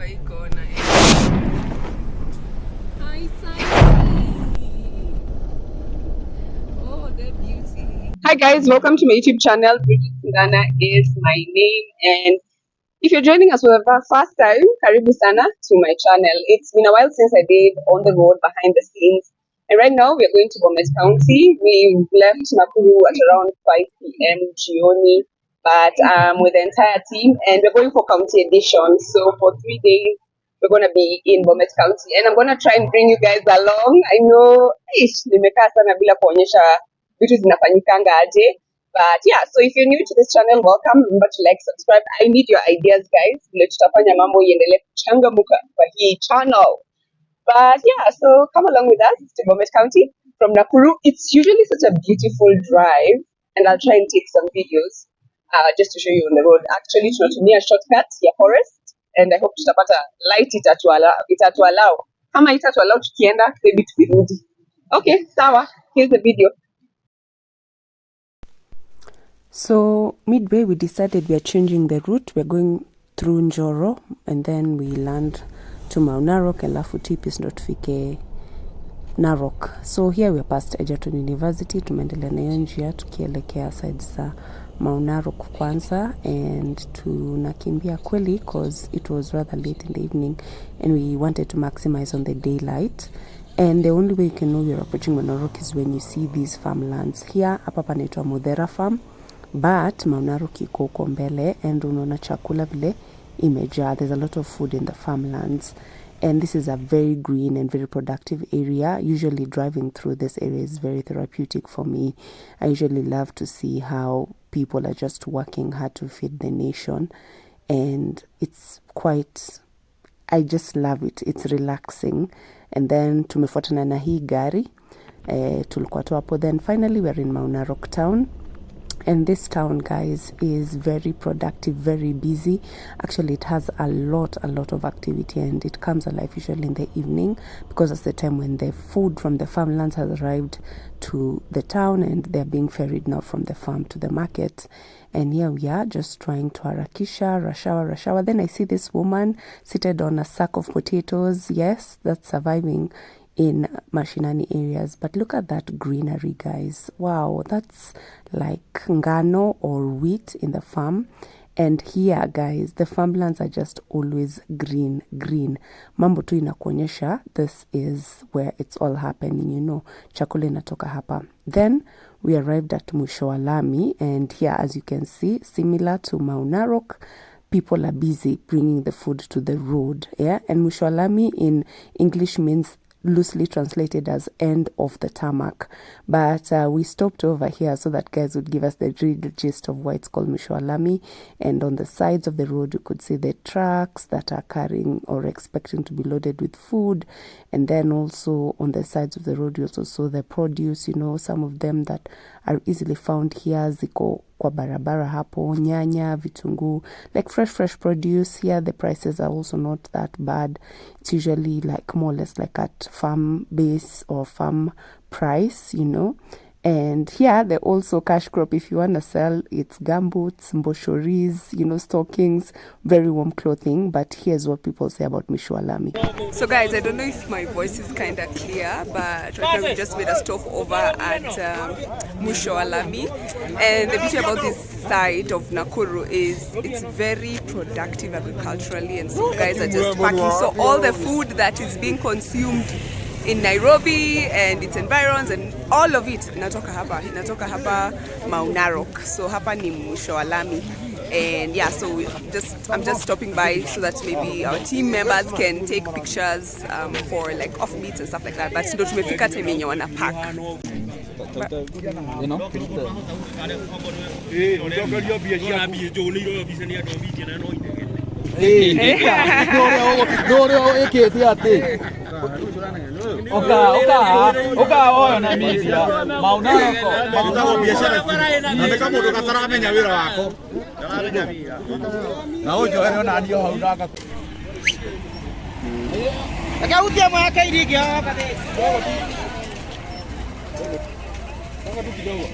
kwa hii kona. Hi, Sunny. Oh, the beauty. Hi guys, welcome to my YouTube channel. Bridget Sindana is my name, and if you're joining us for the first time, karibu sana to my channel. It's been a while since I did on the road behind the scenes, and right now we are going to Bomet County. We've left Nakuru at around 5 p.m. Gioni, but with the entire team, and we're going for county edition. So for 3 days, we're going to be in Bomet County, and I'm going to try and bring you guys along. I know, nimekaa sana bila kuonyesha vitu zinafanyikanga aje. But yeah, so if you're new to this channel, welcome. Remember to like, subscribe. I need your ideas, guys. Vile tutafanya mambo iendelee kuchangamuka kwa hii channel. But yeah, so come along with us to Bomet County from Nakuru. It's usually such a beautiful drive, and I'll try and take some videos just to show you on the road. Actually, tunatumia shortcut ya forest, and I hope tutapata light itatuallow. Kama itatuallow tukienda, maybe tukirudi. Okay, sawa. Here's the video. So midway we decided we are changing the route. We're going through Njoro and then we land to Mount Narok and alafu tipis ndo tufike Narok. So here we are past Egerton University, tumeendelea na hiyo njia tukielekea sides za Mount Narok kwanza, and tunakimbia kweli cause it was rather late in the evening and we wanted to maximize on the daylight. And the only way you can know you're approaching Mount Narok is when you see these farmlands. Here hapa panaitwa Mudhera Farm, but Mount Narok iko huko mbele, and unaona chakula vile imejaa. There's a lot of food in the farmlands, and this is a very green and very productive area. Usually driving through this area is very therapeutic for me. I usually love to see how people are just working hard to feed the nation, and it's quite, I just love it. It's relaxing. And then tumefuatana na hii gari tulikuwa tu hapo. Then finally we're in Mount Narok town. And this town, guys, is very productive, very busy. Actually, it has a lot of activity, and it comes alive usually in the evening because that's the time when the food from the farmlands has arrived to the town and they're being ferried now from the farm to the market. And here we are just trying to harakisha, rush hour. Then I see this woman seated on a sack of potatoes. Yes, that's surviving in mashinani areas. But look at that greenery, guys. Wow, that's like ngano or wheat in the farm. And here, guys, the farmlands are just always green. Mambo tu inakuonyesha this is where it's all happening, you know. Chakula inatoka hapa. Then we arrived at Mwisho wa Lami, and here, as you can see, similar to Mount Narok, people are busy bringing the food to the road. Yeah, and Mwisho wa Lami in English means loosely translated as end of the tarmac, but we stopped over here so that guys would give us the real gist of why it's called Mwisho wa Lami. And on the sides of the road you could see the trucks that are carrying or expecting to be loaded with food, and then also on the sides of the road you also saw the produce, you know, some of them that are easily found here ziko kwa barabara hapo, nyanya, vitunguu, like fresh produce. Here the prices are also not that bad. It's usually like more or less like at farm base or farm price, you know. And here they also cash crop. If you want to sell, it's gumboots, mboshoris, you know, stockings, very warm clothing. But here's what people say about Mwisho wa Lami. So guys, I don't know if my voice is kind of clear, but right now we just made a stop over at Mwisho wa Lami. And the beauty about this side of Nakuru is it's very productive agriculturally, and so guys are just packing. So all the food that is being consumed in Nairobi and its environs and all of it inatoka hapa Mount Narok. So hapa ni Mwisho wa Lami. And yeah, so I'm just stopping by so that maybe our team members can take pictures for like off beats and stuff like that. But ndo tumefika time yenye wana pack. You know? Oka oyo na media Mount Narok biashara nataka mtu kataramenya wira wako na hojo eno na ndio haunaka akautia mwaka irigi hapa kama tu kidogo.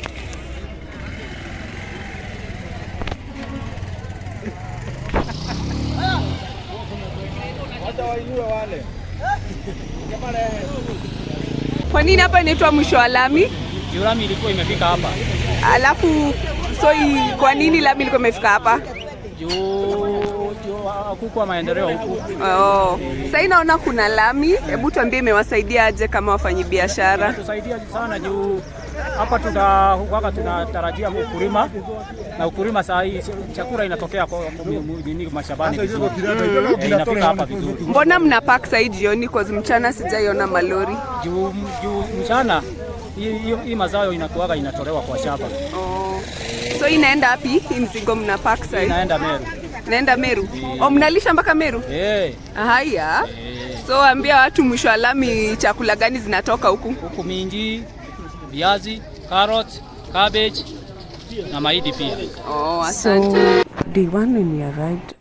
Kwa nini hapa inaitwa mwisho wa lami? Lami ilikuwa imefika hapa. Alafu kwa nini lami ilikuwa imefika hapa? Hakukuwa maendeleo huku. Oh. Sasa inaona kuna lami, hebu tuambie imewasaidia aje kama wafanyabiashara? Tusaidia sana juu hapa tunatarajia ukulima, na ukulima saa hii chakula inatokea kwa mashambani vizuri. Inafika hapa vizuri. Mbona mna park sasa jioni kwa mchana sijaiona malori? Juu mchana hii mazao inatolewa kwa shamba. Oh. So inaenda wapi hii mzigo mna park sasa? Inaenda Meru. Inaenda Meru? Oh, mnalisha mpaka Meru? Haya. So ambia watu mwisho wa lami chakula gani zinatoka huku? Huku minji, viazi, carrots, cabbage na mahindi pia. Oh, asante. So, day one when we arrived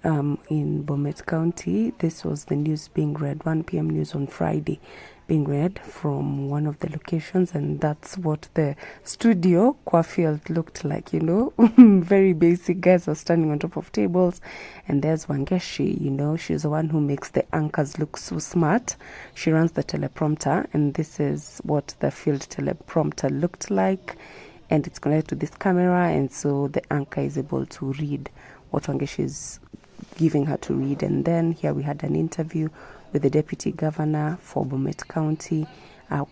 in Bomet County, this was the news being read, 1 p.m. news on Friday being read from one of the locations, and that's what the studio Kwafield looked like, you know. Very basic. Guys are standing on top of tables, and there's Wangeshi, you know, she's the one who makes the anchors look so smart. She runs the teleprompter, and this is what the field teleprompter looked like, and it's connected to this camera, and so the anchor is able to read what Wangeshi is giving her to read. And then here we had an interview with the deputy governor for Bomet County,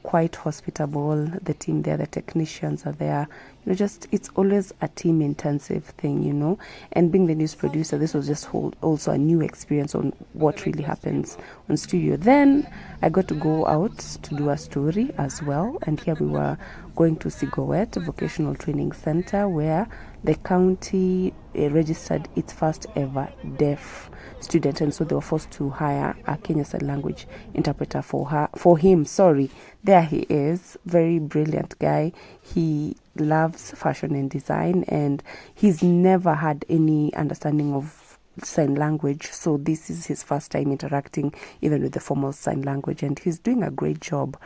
quite hospitable. The team there, the technicians are there. You know, just it's always a team intensive thing, you know. And being the news producer, this was just also a new experience on what really happens on studio. Then I got to go out to do a story as well. And here we were going to Sigowet Vocational Training Center, where the county registered its first ever deaf student, and so they were forced to hire a Kenya Sign Language interpreter for him. There he is, very brilliant guy. He loves fashion and design, and he's never had any understanding of sign language, so this is his first time interacting even with the formal sign language, and he's doing a great job.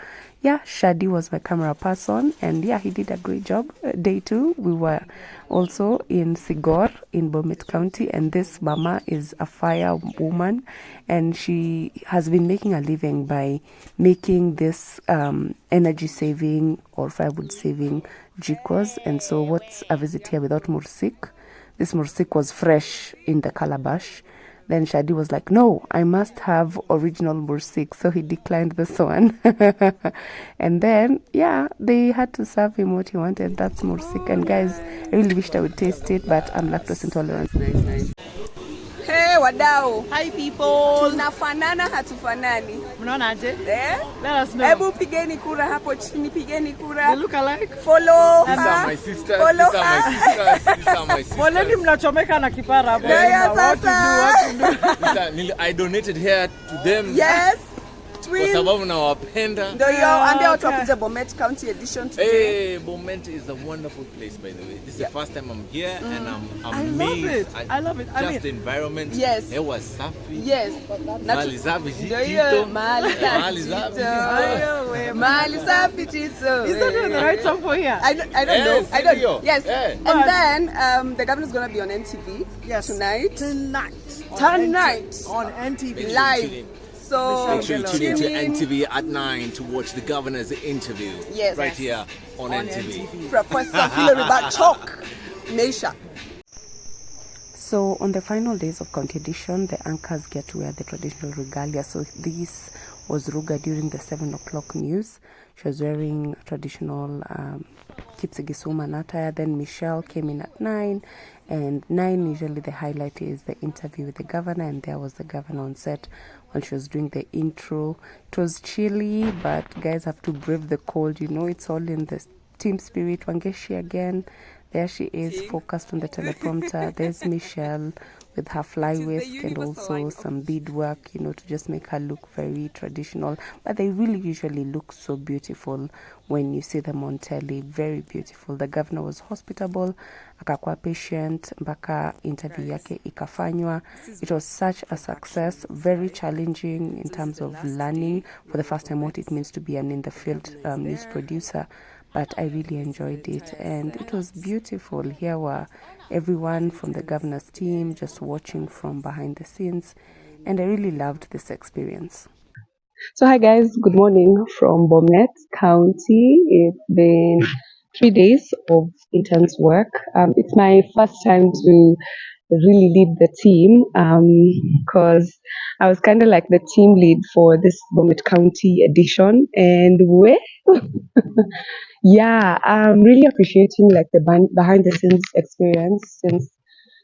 Shadi was my camera person, and he did a great job. Day 2 we were also in Sigor in Bomet County, and this mama is a fire woman, and she has been making a living by making this energy saving or firewood saving jikos. And so what's a visit here without mursik? This mursik was fresh in the calabash. Then Shadi was like, no, I must have original mursik. So he declined this one. And then, they had to serve him what he wanted. That's mursik. And guys, I really wished I would taste it, but I'm lactose intolerant. Nice. Hey, wadau. Hi people. Tunafanana hatufanani. Mnaonaje? Let us know. Hebu pigeni kura hapo chini, pigeni kura. They look alike. Follow. These are my sisters. Follow. These are my sisters. Waleni mnachomeka na kipara hapo. What to do? I donated here to them. Yes. Kwa sababu nawapenda. Ndio ambia watu wakuja Bomet County edition today. Hey, Bomet is a wonderful place, by the way. This is the first time I'm here, and I'm amazed. I love it. Just the environment. Yes. It was safi. Yes. Mahali safi Tito. Mahali safi Tito. Is that the right song for here? I don't know. I don't know. Yes. And then the governor's going to be on NTV tonight. On NTV. Live. So make sure you tune into NTV at 9 to watch the governor's interview. Yes. Right here on NTV. Professor Hilary Bachok. Nation. So on the final days of county edition, the anchors get to wear the traditional regalia. So this was Ruga during the 7 o'clock news. She was wearing traditional Kipsigisuma attire. Then Michelle came in at 9. And 9, usually the highlight is the interview with the governor. And there was the governor on set while she was doing the intro. It was chilly, but guys have to brave the cold. You know, it's all in the team spirit. Wangeshi again. There she is, focused on the teleprompter. There's Michelle with her fly whisk and also some beadwork, you know, to just make her look very traditional. But they really usually look so beautiful when you see them on telly. Very beautiful. The governor was hospitable, akakuwa patient, mpaka interview yake ikafanywa. It was such a success, very challenging in terms of learning for the first time what it means to be an in-the-field news producer. but I really enjoyed it, and it was beautiful. Here were everyone from the governor's team just watching from behind the scenes, and I really loved this experience. So, hi guys, good morning from Bomet County. It's been 3 days of intense work. It's my first time to really lead the team because I was kind of like the team lead for this Bomet County edition, and yeah, I'm really appreciating like the behind the scenes experience since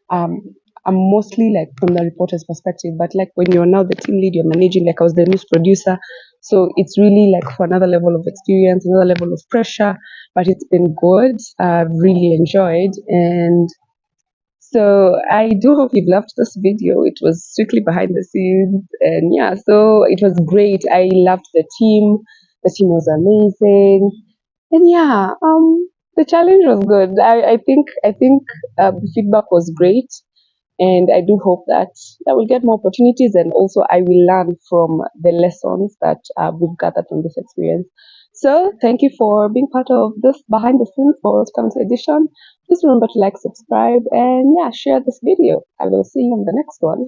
um, I'm mostly like from the reporter's perspective, but like when you're now the team lead, you're managing, like I was the news producer. So it's really like for another level of experience, another level of pressure, but it's been good. I've really enjoyed. And so I do hope you've loved this video. It was strictly behind the scenes. And yeah, so it was great. I loved the team. The team was amazing. And yeah, the challenge was good. I think the feedback was great, and I do hope that I will get more opportunities, and also I will learn from the lessons that we've gathered from this experience. So thank you for being part of this behind the scenes for World Council edition. Please remember to like, subscribe, and yeah, share this video. I will see you on the next one.